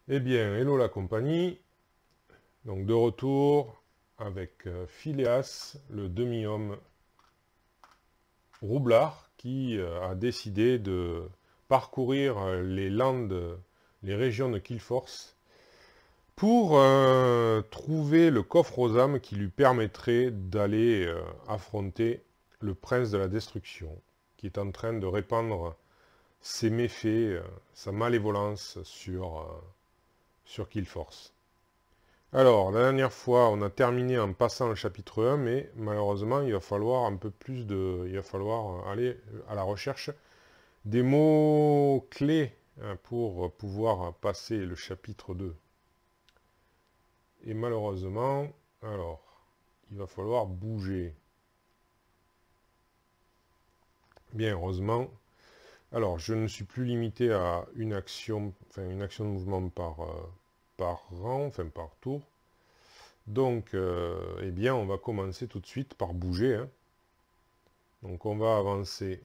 Eh bien, hello la compagnie. Donc de retour avec Phileas, le demi-homme roublard, qui a décidé de parcourir les landes, les régions de Killforce, pour trouver le coffre aux âmes qui lui permettrait d'aller affronter le prince de la destruction, qui est en train de répandre ses méfaits, sa malévolence sur Killforce. Alors, la dernière fois, on a terminé en passant le chapitre 1, mais malheureusement, il va falloir un peu plus de... Il va falloir aller à la recherche des mots-clés pour pouvoir passer le chapitre 2. Et malheureusement, alors, il va falloir bouger. Bien, heureusement. Alors, je ne suis plus limité à une action de mouvement par rang, enfin par tour. Donc, eh bien, on va commencer tout de suite par bouger, hein. Donc on va avancer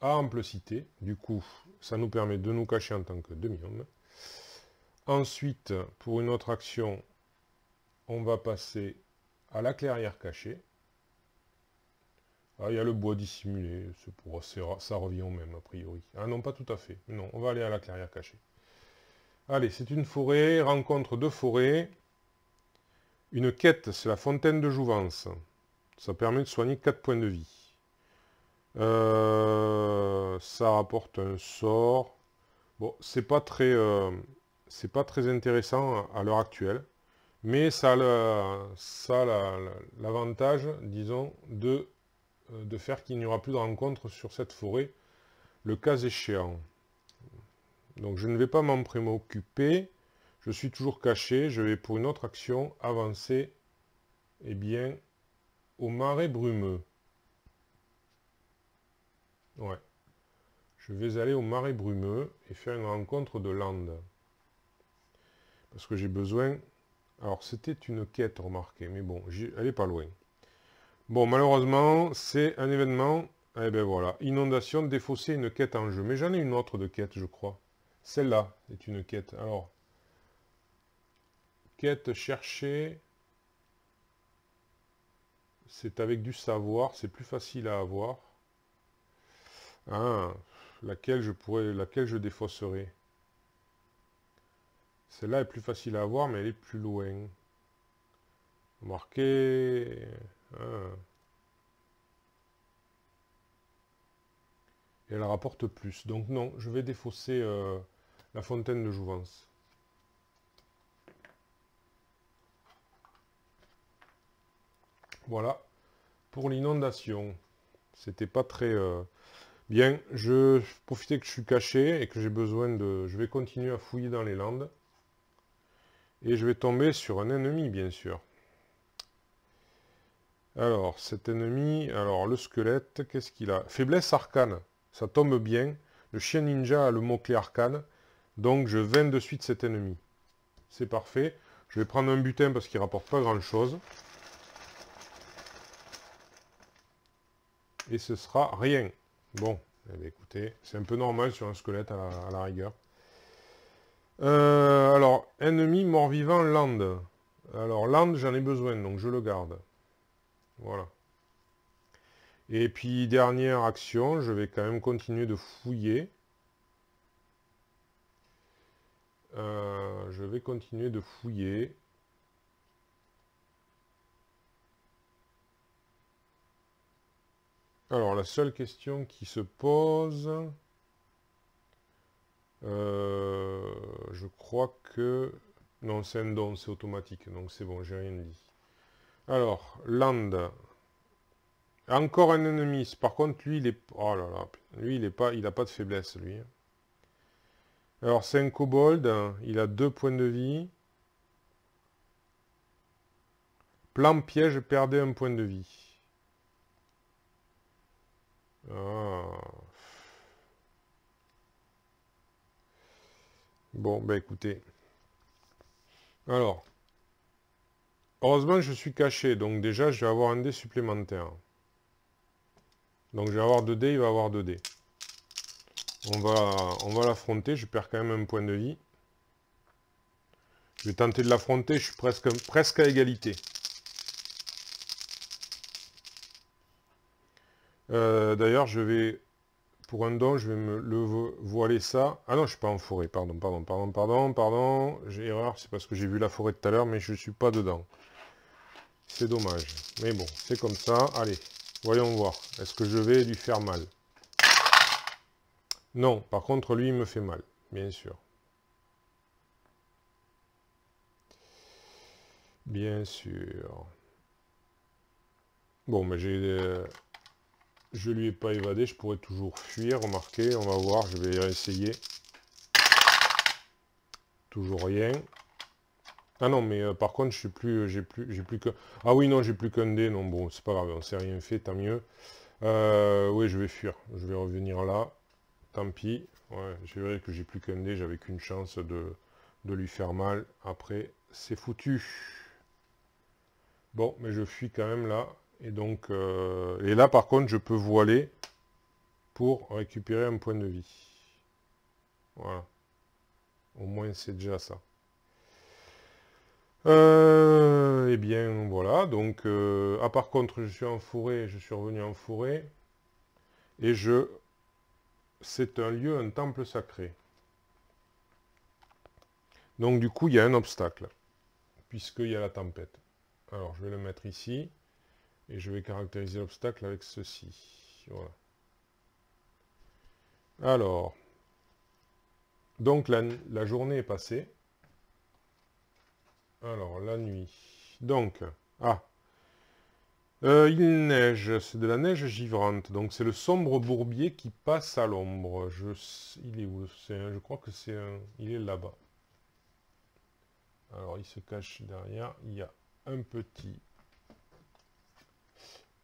à Amplecité. Du coup, ça nous permet de nous cacher en tant que demi-homme. Ensuite, pour une autre action, on va passer à la clairière cachée. Ah, il y a le bois dissimulé, ça revient au même a priori. Ah non, pas tout à fait. Non, on va aller à la clairière cachée. Allez, c'est une forêt, rencontre de forêt. Une quête, c'est la fontaine de jouvence. Ça permet de soigner 4 points de vie. Ça rapporte un sort. Bon, c'est pas très intéressant à l'heure actuelle, mais ça a l'avantage, disons, de faire qu'il n'y aura plus de rencontres sur cette forêt, le cas échéant. Donc je ne vais pas m'en préoccuper, je suis toujours caché, je vais pour une autre action avancer, eh bien, au marais brumeux. Ouais. Je vais aller au marais brumeux et faire une rencontre de lande. Parce que j'ai besoin... Alors, c'était une quête, remarquez, mais bon, elle n'est pas loin. Bon, malheureusement, c'est un événement... Eh ben voilà, inondation, défausser une quête en jeu. Mais j'en ai une autre de quête, je crois. Celle-là est une quête. Alors, quête chercher... C'est avec du savoir, c'est plus facile à avoir. Ah, laquelle je défausserai. Celle-là est plus facile à avoir, mais elle est plus loin. Marqué. Ah. Et elle rapporte plus. Donc non, je vais défausser la fontaine de jouvence. Voilà. Pour l'inondation. C'était pas très bien. Je profitais que je suis caché et que j'ai besoin de... Je vais continuer à fouiller dans les landes. Et je vais tomber sur un ennemi, bien sûr. Alors, cet ennemi... Alors, le squelette, qu'est-ce qu'il a? Faiblesse arcane. Ça tombe bien. Le chien ninja a le mot-clé arcane. Donc, je vainc de suite cet ennemi. C'est parfait. Je vais prendre un butin parce qu'il rapporte pas grand-chose. Et ce sera rien. Bon, eh bien, écoutez, c'est un peu normal sur un squelette à la rigueur. Alors, ennemi mort-vivant, land. Alors, land, j'en ai besoin, donc je le garde. Voilà. Et puis, dernière action, je vais quand même continuer de fouiller. Je vais continuer de fouiller. Alors, la seule question qui se pose... je crois que... Non, c'est un don, c'est automatique, donc c'est bon, j'ai rien dit. Alors, land. Encore un ennemi. Par contre, lui, il est... Oh là là, lui, il a pas de faiblesse, lui. Alors, c'est un kobold, il a 2 points de vie. Plan piège, perdez un point de vie. Ah. Bon, ben écoutez. Alors, heureusement, je suis caché, donc déjà, je vais avoir un dé supplémentaire. Donc, je vais avoir 2 dés, il va avoir 2 dés. On va l'affronter, je perds quand même un point de vie. Je vais tenter de l'affronter, je suis presque à égalité. D'ailleurs, je vais, pour un don, je vais me le voiler ça. Ah non, je suis pas en forêt, pardon. J'ai erreur, c'est parce que j'ai vu la forêt tout à l'heure, mais je suis pas dedans. C'est dommage. Mais bon, c'est comme ça. Allez, voyons voir. Est-ce que je vais lui faire mal? Non, par contre, lui, il me fait mal, bien sûr. Bien sûr. Bon, mais je lui ai pas évadé, je pourrais toujours fuir, remarquez, on va voir, je vais essayer. Toujours rien. Ah non, mais par contre, je suis plus, j'ai plus que... Ah oui, non, j'ai plus qu'un dé, non, bon, c'est pas grave, on s'est rien fait, tant mieux. Oui, je vais fuir, je vais revenir là, tant pis. Ouais, je verrai que j'ai plus qu'un dé, j'avais qu'une chance de lui faire mal. Après, c'est foutu. Bon, mais je fuis quand même là. Et donc, et là, par contre, je peux voiler pour récupérer un point de vie. Voilà. Au moins, c'est déjà ça. Eh bien, voilà. Donc, par contre, je suis en forêt. Je suis revenu en forêt. Et c'est un lieu, un temple sacré. Donc, du coup, il y a un obstacle. Puisqu'il y a la tempête. Alors, je vais le mettre ici. Et je vais caractériser l'obstacle avec ceci. Voilà. Alors, donc la journée est passée. Alors, la nuit. Donc, il neige, c'est de la neige givrante. Donc, c'est le sombre bourbier qui passe à l'ombre. Il est où? Je crois que c'est un... Il est là-bas. Alors, il se cache derrière. Il y a un petit...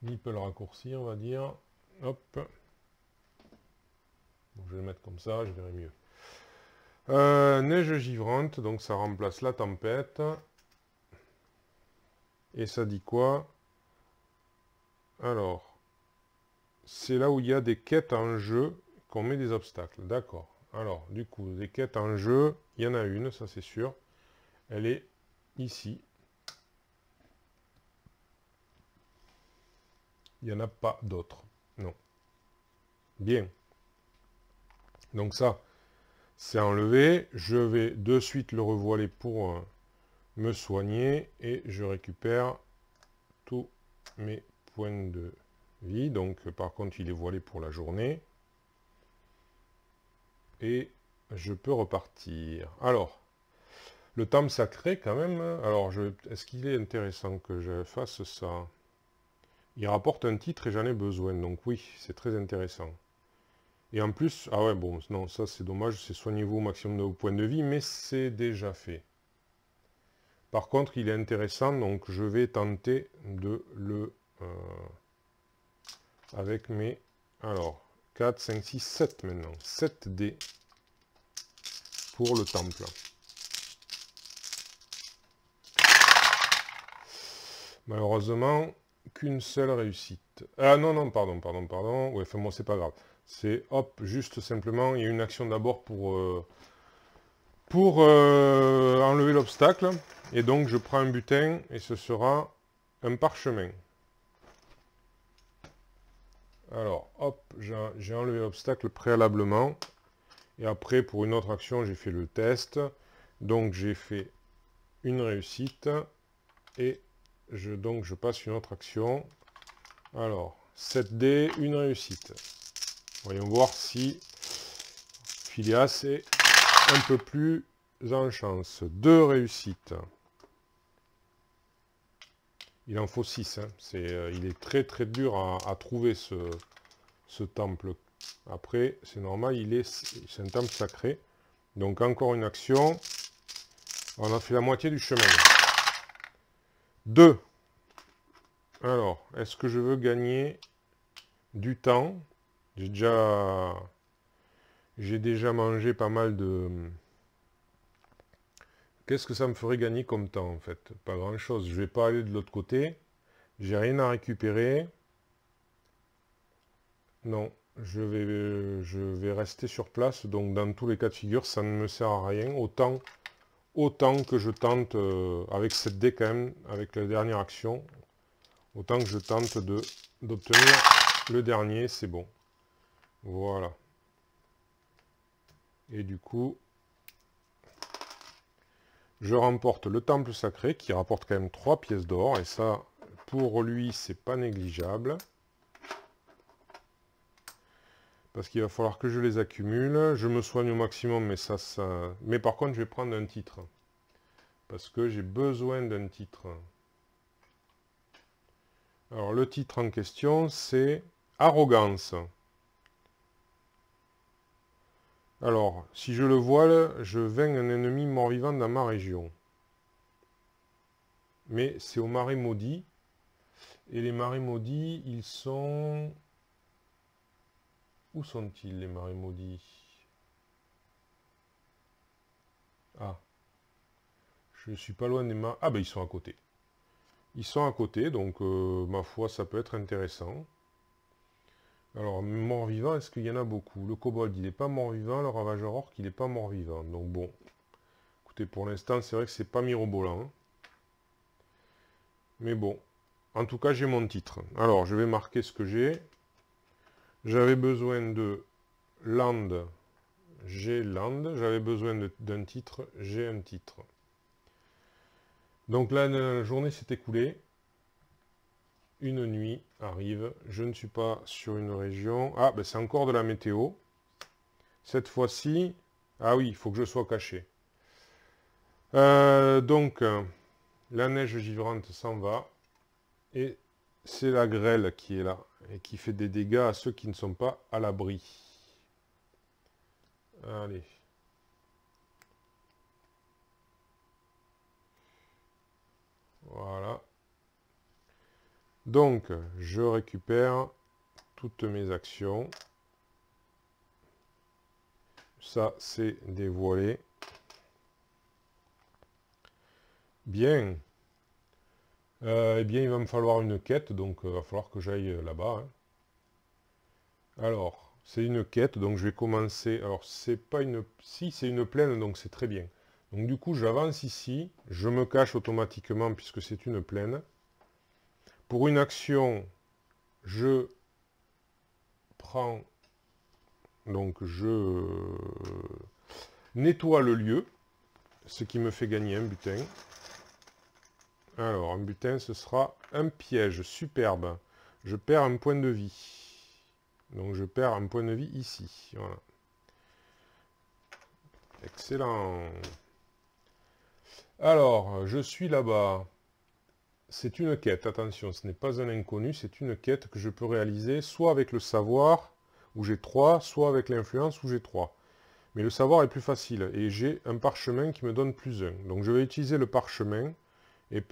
nipple raccourci, on va dire. Hop. Bon, je vais le mettre comme ça, je verrai mieux. Neige givrante, donc ça remplace la tempête. Et ça dit quoi? Alors, c'est là où il y a des quêtes en jeu qu'on met des obstacles. D'accord. Alors, du coup, des quêtes en jeu, il y en a une, ça c'est sûr. Elle est ici. Il n'y en a pas d'autres. Non. Bien. Donc ça, c'est enlevé. Je vais de suite le revoiler pour me soigner. Et je récupère tous mes points de vie. Donc, par contre, il est voilé pour la journée. Et je peux repartir. Alors, le temple sacré, quand même. Alors, est-ce qu'il est intéressant que je fasse ça? Il rapporte un titre et j'en ai besoin. Donc oui, c'est très intéressant. Et en plus, ah ouais, bon, non, ça c'est dommage, c'est soignez-vous au maximum de vos points de vie, mais c'est déjà fait. Par contre, il est intéressant, donc je vais tenter de le... avec mes... Alors, 4, 5, 6, 7 maintenant. 7 dés pour le temple. Malheureusement, qu'une seule réussite. Ah non, non, pardon. Ouais, enfin, moi, c'est pas grave. C'est, hop, juste simplement, il y a une action d'abord pour enlever l'obstacle. Et donc, je prends un butin et ce sera un parchemin. Alors, hop, j'ai enlevé l'obstacle préalablement. Et après, pour une autre action, j'ai fait le test. Donc, j'ai fait une réussite. Et donc, je passe une autre action. Alors, 7D, une réussite. Voyons voir si Phileas est un peu plus en chance. 2 réussites. Il en faut 6. Hein. Il est très très dur à trouver ce temple. Après, c'est normal, c'est un temple sacré. Donc encore une action. On a fait la moitié du chemin. 2. Alors, est-ce que je veux gagner du temps? J'ai déjà mangé pas mal de... Qu'est-ce que ça me ferait gagner comme temps, en fait? Pas grand-chose. Je vais pas aller de l'autre côté. J'ai rien à récupérer. Non. je vais rester sur place. Donc dans tous les cas de figure, ça ne me sert à rien. Autant que je tente, avec cette dé quand même, avec la dernière action, autant que je tente d'obtenir le dernier, c'est bon. Voilà. Et du coup, je remporte le temple sacré qui rapporte quand même 3 pièces d'or. Et ça, pour lui, c'est pas négligeable. Parce qu'il va falloir que je les accumule. Je me soigne au maximum, mais mais par contre, je vais prendre un titre. Parce que j'ai besoin d'un titre. Alors, le titre en question, c'est Arrogance. Alors, si je le voile, je vainc un ennemi mort-vivant dans ma région. Mais c'est au marais maudit. Et les marais maudits, ils sont... Où sont-ils, les marais maudits? Ah, je ne suis pas loin des marais... Ah ben, ils sont à côté. Ils sont à côté, donc ma foi, ça peut être intéressant. Alors, mort-vivant, est-ce qu'il y en a beaucoup? Le kobold, il n'est pas mort-vivant. Le ravageur orc, il n'est pas mort-vivant. Donc bon, écoutez, pour l'instant, c'est vrai que c'est pas mirobolant. Hein. Mais bon, en tout cas, j'ai mon titre. Alors, je vais marquer ce que j'ai. J'avais besoin de land, j'ai land. J'avais besoin d'un titre, j'ai un titre. Donc là, la journée s'est écoulée. Une nuit arrive. Je ne suis pas sur une région. Ah, ben c'est encore de la météo. Cette fois-ci... Ah oui, il faut que je sois caché. Donc, la neige givrante s'en va. Et c'est la grêle qui est là. Et qui fait des dégâts à ceux qui ne sont pas à l'abri. Allez. Voilà. Donc, je récupère toutes mes actions. Ça, c'est dévoilé. Bien. Eh bien, il va me falloir une quête, donc il va falloir que j'aille là-bas. Hein. Alors, c'est une quête, donc je vais commencer. Alors, c'est pas une... Si, c'est une plaine, donc c'est très bien. Donc du coup, j'avance ici. Je me cache automatiquement puisque c'est une plaine. Pour une action, je prends... Donc, je nettoie le lieu, ce qui me fait gagner un butin. Alors, un butin, ce sera un piège. Superbe. Je perds un point de vie. Donc, je perds un point de vie ici. Voilà. Excellent. Alors, je suis là-bas. C'est une quête, attention, ce n'est pas un inconnu, c'est une quête que je peux réaliser soit avec le savoir, où j'ai 3, soit avec l'influence, où j'ai 3. Mais le savoir est plus facile, et j'ai un parchemin qui me donne plus 1. Donc je vais utiliser le parchemin, et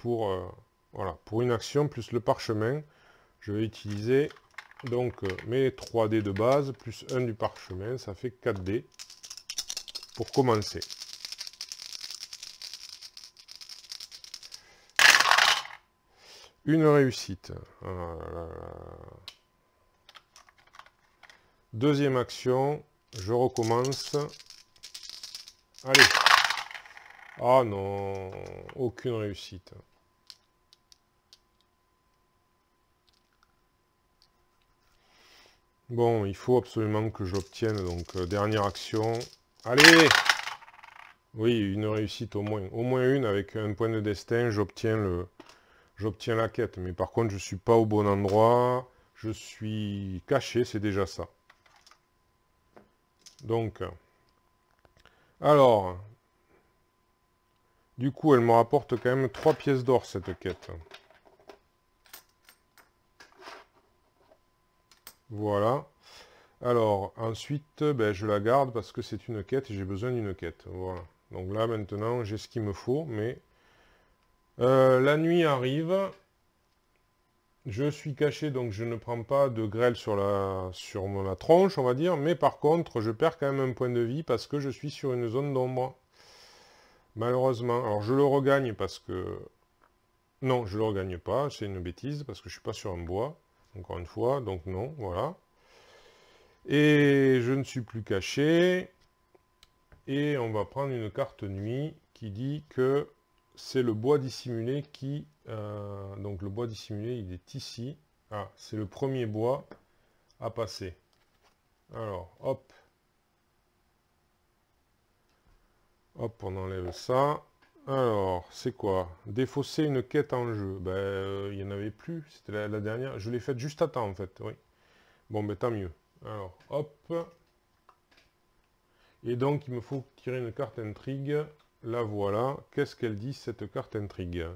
voilà, pour une action plus le parchemin, je vais utiliser donc mes 3 dés de base, plus 1 du parchemin, ça fait 4 dés, pour commencer. Une réussite. Deuxième action, je recommence. Allez. Ah non, aucune réussite. Bon, il faut absolument que j'obtienne, donc dernière action. Allez! Oui, une réussite au moins. Au moins une, avec un point de destin, j'obtiens la quête. Mais par contre, je ne suis pas au bon endroit. Je suis caché, c'est déjà ça. Donc, alors, du coup, elle me rapporte quand même 3 pièces d'or, cette quête. Voilà. Alors, ensuite, ben, je la garde parce que c'est une quête et j'ai besoin d'une quête. Voilà. Donc là, maintenant, j'ai ce qu'il me faut, mais... la nuit arrive. Je suis caché, donc je ne prends pas de grêle sur ma tronche, on va dire. Mais par contre, je perds quand même un point de vie parce que je suis sur une zone d'ombre. Malheureusement. Alors, je le regagne parce que... Non, je le regagne pas. C'est une bêtise parce que je suis pas sur un bois. Encore une fois, donc non, voilà. Et je ne suis plus caché. Et on va prendre une carte nuit qui dit que c'est le bois dissimulé qui... donc le bois dissimulé, il est ici. Ah, c'est le premier bois à passer. Alors, hop. Hop, on enlève ça. Alors, c'est quoi? Défausser une quête en jeu. Ben, il n'y en avait plus. C'était la dernière. Je l'ai faite juste à temps, en fait. Oui. Bon, ben, tant mieux. Alors, hop. Et donc, il me faut tirer une carte intrigue. La voilà. Qu'est-ce qu'elle dit, cette carte intrigue?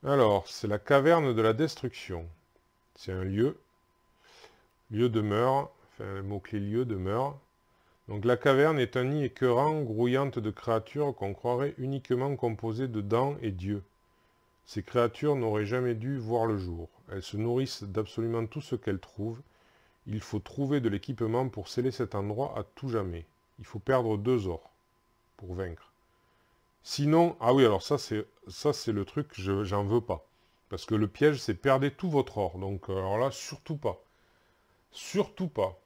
Alors, c'est la caverne de la destruction. C'est un lieu. Lieu demeure. Enfin, le mot-clé lieu demeure. Donc la caverne est un nid écœurant, grouillante de créatures qu'on croirait uniquement composées de dents et d'yeux. Ces créatures n'auraient jamais dû voir le jour. Elles se nourrissent d'absolument tout ce qu'elles trouvent. Il faut trouver de l'équipement pour sceller cet endroit à tout jamais. Il faut perdre 2 ors pour vaincre. Sinon, ah oui, alors ça c'est le truc, j'en veux pas. Parce que le piège, c'est perdez tout votre or. Donc alors là, surtout pas. Surtout pas.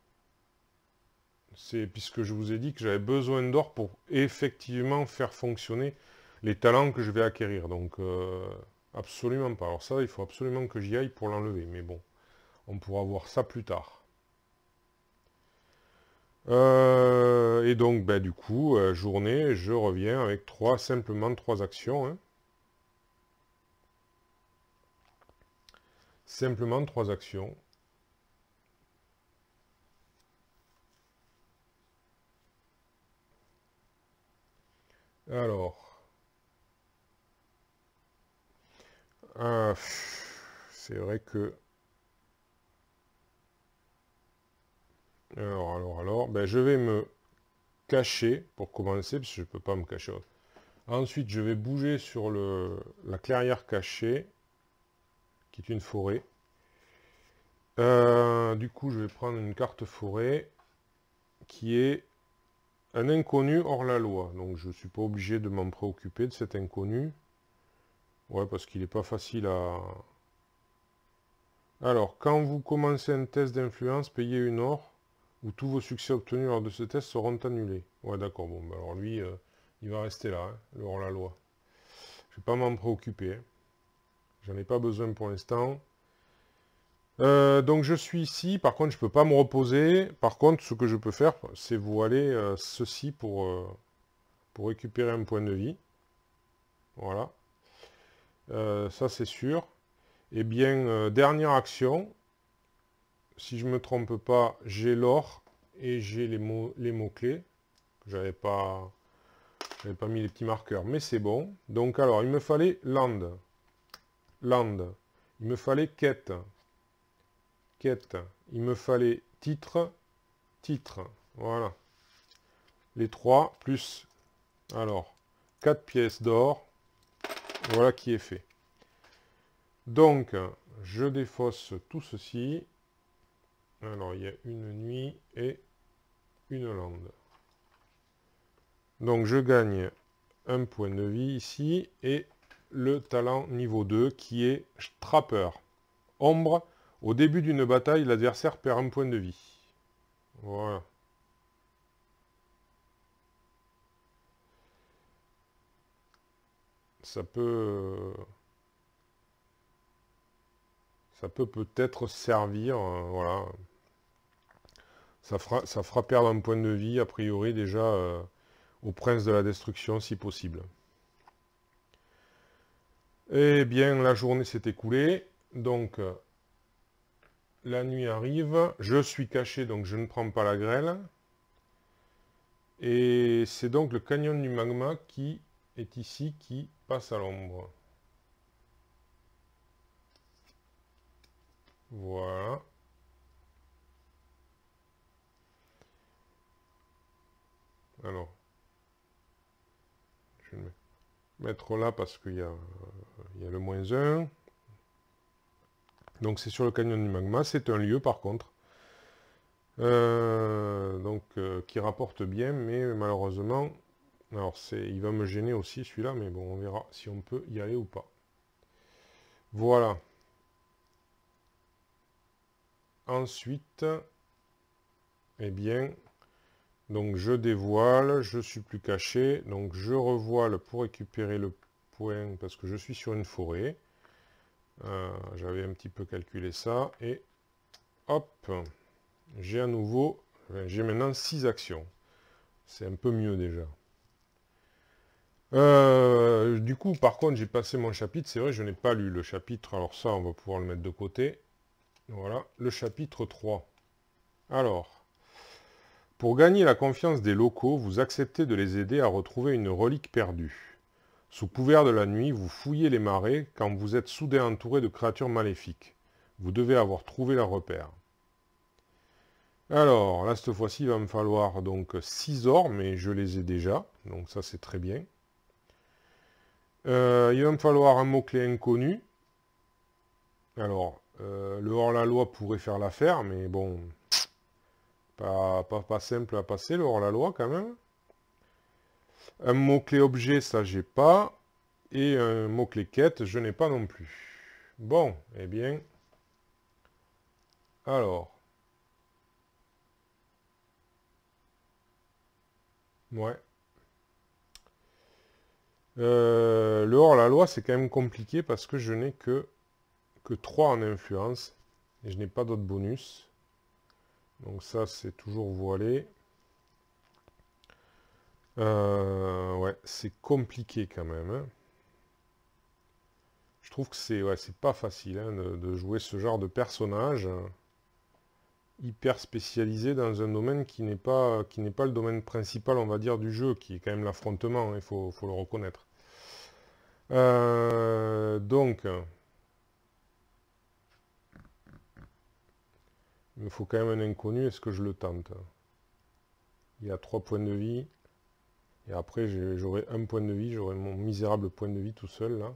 C'est puisque je vous ai dit que j'avais besoin d'or pour effectivement faire fonctionner les talents que je vais acquérir. Donc, absolument pas. Alors ça, il faut absolument que j'y aille pour l'enlever. Mais bon, on pourra voir ça plus tard. Et donc, ben, du coup, journée, je reviens avec simplement trois actions. Hein. Simplement 3 actions. Alors, c'est vrai que... Alors, ben, je vais me cacher pour commencer, parce que je ne peux pas me cacher. Ensuite, je vais bouger sur la clairière cachée, qui est une forêt. Du coup, je vais prendre une carte forêt, qui est un inconnu hors la loi. Donc, je ne suis pas obligé de m'en préoccuper de cet inconnu. Ouais, parce qu'il n'est pas facile à... Alors, quand vous commencez un test d'influence, payez une or, où tous vos succès obtenus lors de ce test seront annulés. Ouais, d'accord. Bon, ben alors lui, il va rester là, hein, le hors la loi. Je ne vais pas m'en préoccuper. Hein. J'en ai pas besoin pour l'instant. Donc je suis ici, par contre je ne peux pas me reposer. Par contre, ce que je peux faire, c'est voiler ceci pour récupérer un point de vie. Voilà. Ça c'est sûr. Eh bien, dernière action. Si je ne me trompe pas, j'ai l'or et j'ai les mots-clés. J'avais pas mis les petits marqueurs, mais c'est bon. Donc alors, il me fallait land. Land. Il me fallait quête. Quête. Il me fallait titre. Titre. Voilà. Les 3 plus, alors, 4 pièces d'or. Voilà qui est fait. Donc, je défausse tout ceci. Alors, il y a une nuit et une lande. Donc, je gagne un point de vie ici et le talent niveau 2 qui est Trapper. Ombre. Au début d'une bataille, l'adversaire perd un point de vie. Voilà. Ça peut peut-être servir, voilà. Ça fera perdre un point de vie, a priori, déjà, au prince de la destruction, si possible. Eh bien, la journée s'est écoulée. Donc, la nuit arrive. Je suis caché, donc je ne prends pas la grêle. Et c'est donc le canyon du magma qui est ici, qui passe à l'ombre. Voilà. Alors, je vais me mettre là parce qu'il y a le -1. Donc c'est sur le canyon du magma. C'est un lieu par contre. Qui rapporte bien, mais malheureusement, alors il va me gêner aussi celui-là, mais bon, on verra si on peut y aller ou pas. Voilà. Ensuite, eh bien, donc je dévoile, je suis plus caché, donc je revoile pour récupérer le point, parce que je suis sur une forêt. J'avais un petit peu calculé ça, et hop, j'ai à nouveau, j'ai maintenant 6 actions. C'est un peu mieux déjà. Du coup, par contre, j'ai passé mon chapitre. C'est vrai, je n'ai pas lu le chapitre. Alors ça, on va pouvoir le mettre de côté. Voilà, le chapitre 3. Alors, pour gagner la confiance des locaux, vous acceptez de les aider à retrouver une relique perdue. Sous couvert de la nuit, vous fouillez les marais quand vous êtes soudain entouré de créatures maléfiques. Vous devez avoir trouvé la repère. Alors, là, cette fois-ci, il va me falloir donc 6 ors, mais je les ai déjà. Donc ça, c'est très bien. Il va me falloir un mot-clé inconnu. Alors, le hors-la-loi pourrait faire l'affaire, mais bon, pas simple à passer, le hors-la-loi quand même. Un mot-clé objet, ça j'ai pas. Et un mot-clé quête, je n'ai pas non plus. Bon, eh bien. Alors. Ouais. Le hors-la-loi, c'est quand même compliqué parce que je n'ai que 3 en influence. Et je n'ai pas d'autres bonus. Donc ça, c'est toujours voilé. Ouais, c'est compliqué quand même. Hein. Je trouve que c'est pas facile hein, de jouer ce genre de personnage hyper spécialisé dans un domaine qui n'est pas le domaine principal, on va dire, du jeu, qui est quand même l'affrontement, il faut le reconnaître. Donc, il me faut quand même un inconnu, est-ce que je le tente? Il y a 3 points de vie, et après j'aurai un point de vie, j'aurai mon misérable point de vie tout seul, là.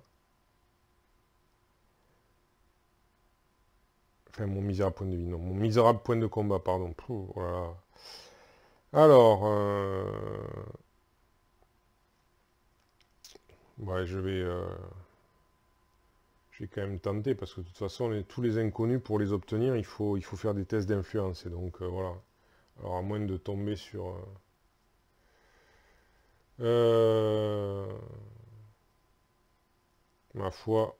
Enfin, mon misérable point de vie, non, mon misérable point de combat, pardon. Pouh, voilà. Alors, ouais, je vais quand même tenter, parce que de toute façon, tous les inconnus, pour les obtenir, il faut faire des tests d'influence, et donc, voilà. Alors, à moins de tomber sur... ma foi...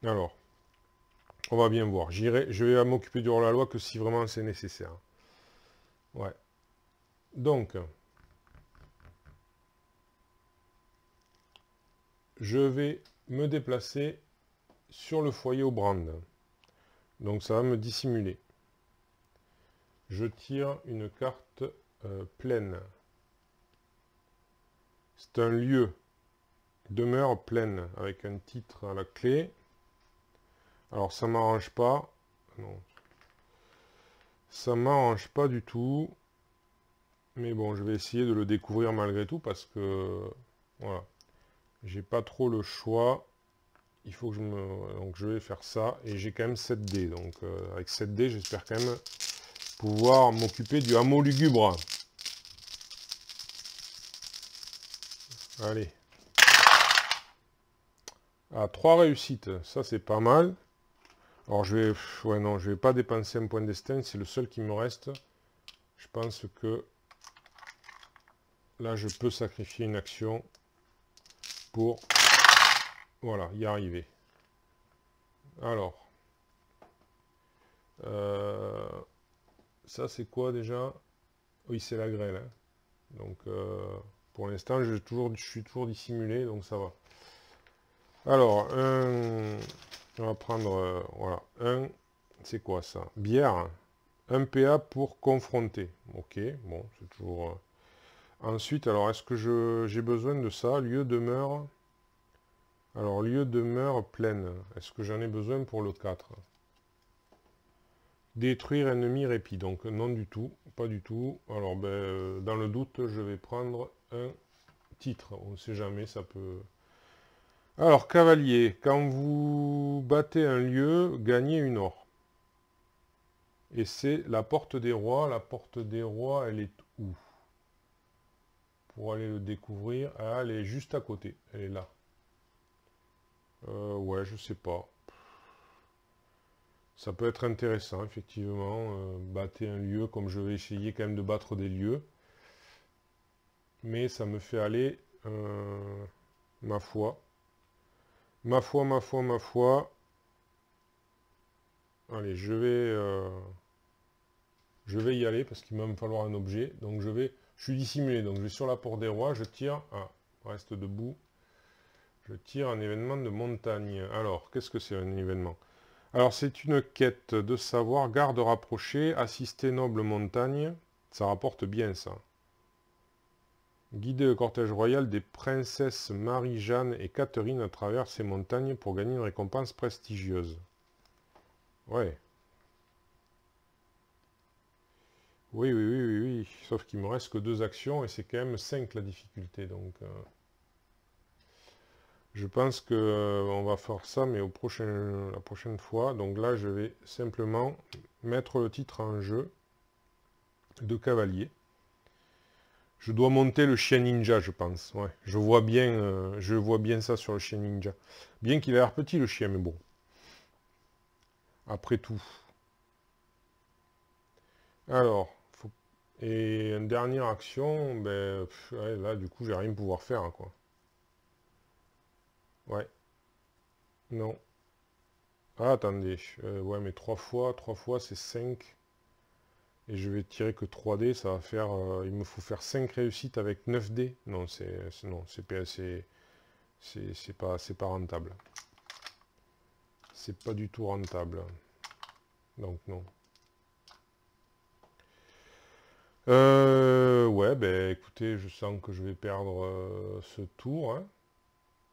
Alors, on va bien voir. Je vais m'occuper du hors-la-loi que si vraiment c'est nécessaire. Ouais. Donc, je vais me déplacer sur le foyer au brand. Donc ça va me dissimuler. Je tire une carte pleine. C'est un lieu. Demeure pleine, avec un titre à la clé. Alors ça m'arrange pas. Non. Ça m'arrange pas du tout. Mais bon, je vais essayer de le découvrir malgré tout, parce que... Voilà. J'ai pas trop le choix. Il faut que je me... Donc je vais faire ça. Et j'ai quand même 7 dés. Donc avec 7 dés, j'espère quand même pouvoir m'occuper du hameau lugubre. Allez. Ah, 3 réussites. Ça, c'est pas mal. Alors, ouais, non, je vais pas dépenser un point destin. C'est le seul qui me reste. Je pense que... Là, je peux sacrifier une action pour... Voilà, y arriver. Alors... ça, c'est quoi déjà? Oui, c'est la grêle. Hein. Donc, pour l'instant, je suis toujours dissimulé, donc ça va. Alors, on va prendre, voilà, c'est quoi ça? Bière, 1 PA pour confronter. Ok, bon, c'est toujours... Ensuite, alors, est-ce que j'ai besoin de ça? Lieu demeure... Alors, lieu demeure pleine. Est-ce que j'en ai besoin pour le 4? Détruire ennemi répit. Donc, non du tout, pas du tout. Alors, ben, dans le doute, je vais prendre un titre. On ne sait jamais, ça peut... Alors, cavalier, quand vous battez un lieu, gagnez une or. Et c'est la porte des rois. La porte des rois, elle est où? Pour aller le découvrir. Ah, elle est juste à côté. Elle est là. Ouais, je sais pas. Ça peut être intéressant, effectivement. Battre un lieu, comme je vais essayer quand même de battre des lieux. Mais ça me fait aller, ma foi. Ma foi, ma foi, ma foi. Allez, je vais y aller parce qu'il va me falloir un objet. Donc je suis dissimulé. Donc je vais sur la porte des rois, je tire. Ah, reste debout. Je tire un événement de montagne. Alors, qu'est-ce que c'est un événement? Alors, c'est une quête de savoir, garde rapprochée, assister noble montagne. Ça rapporte bien, ça. Guider le cortège royal des princesses Marie-Jeanne et Catherine à travers ces montagnes pour gagner une récompense prestigieuse. Ouais. Oui, oui, oui, oui, oui. Sauf qu'il me reste que 2 actions et c'est quand même 5 la difficulté. Donc, je pense que on va faire ça, mais la prochaine fois. Donc là, je vais simplement mettre le titre en jeu de cavalier. Je dois monter le chien ninja, je pense. Ouais, je vois bien ça sur le chien ninja. Bien qu'il a l'air petit, le chien, mais bon. Après tout. Alors, et une dernière action, ben, ouais, là, du coup, j'ai rien pouvoir faire, quoi. Ouais, non. Ah, attendez. Ouais, mais 3 fois, c'est 5. Et je vais tirer que 3 dés, ça va faire... il me faut faire 5 réussites avec 9 dés. Non, non, c'est pas rentable. C'est pas du tout rentable. Donc, non. Ouais, ben écoutez, je sens que je vais perdre ce tour. Hein.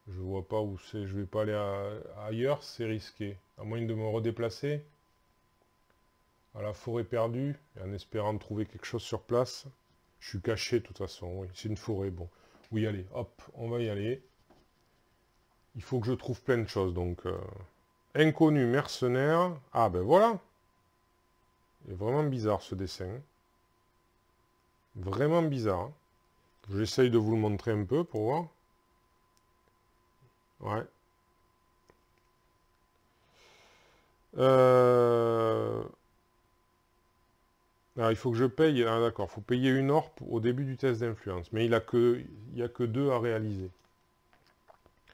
Je vois pas où c'est. Je vais pas aller ailleurs, c'est risqué. À moins de me redéplacer à la forêt perdue, en espérant trouver quelque chose sur place. Je suis caché de toute façon, oui. C'est une forêt, bon. Oui, allez, hop, on va y aller. Il faut que je trouve plein de choses, donc... Inconnu, mercenaire... Ah, ben voilà. Il est vraiment bizarre, ce dessin. Vraiment bizarre. J'essaye de vous le montrer un peu, pour voir. Ouais. Alors, il faut que je paye... Ah, d'accord. Il faut payer 1 or au début du test d'influence. Mais il n'y a que 2 à réaliser.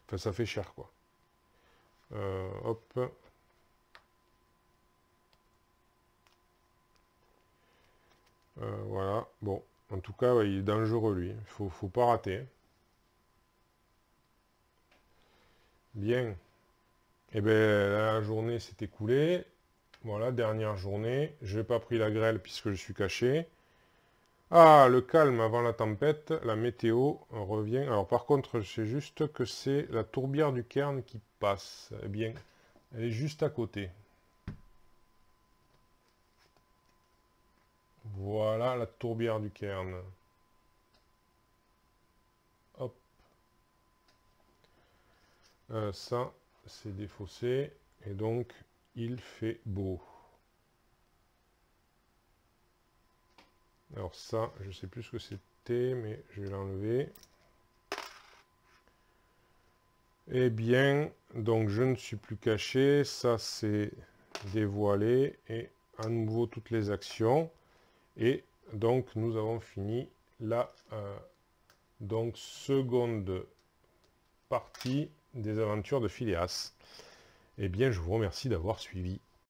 Enfin, ça fait cher, quoi. Hop. Voilà. Bon. En tout cas, ouais, il est dangereux, lui. Faut pas rater. Bien. Eh bien, la journée s'est écoulée. Voilà, dernière journée. Je n'ai pas pris la grêle puisque je suis caché. Ah, le calme avant la tempête. La météo revient. Alors, par contre, c'est juste que c'est la tourbière du Cairn qui passe. Eh bien, elle est juste à côté. Voilà la tourbière du Cairn. Hop. Ça, c'est défaussé. Et donc, il fait beau. Alors ça, je ne sais plus ce que c'était, mais je vais l'enlever. Eh bien, donc je ne suis plus caché. Ça, c'est dévoilé. Et à nouveau, toutes les actions. Et donc, nous avons fini la donc, seconde partie des aventures de Phileas. Eh bien, je vous remercie d'avoir suivi.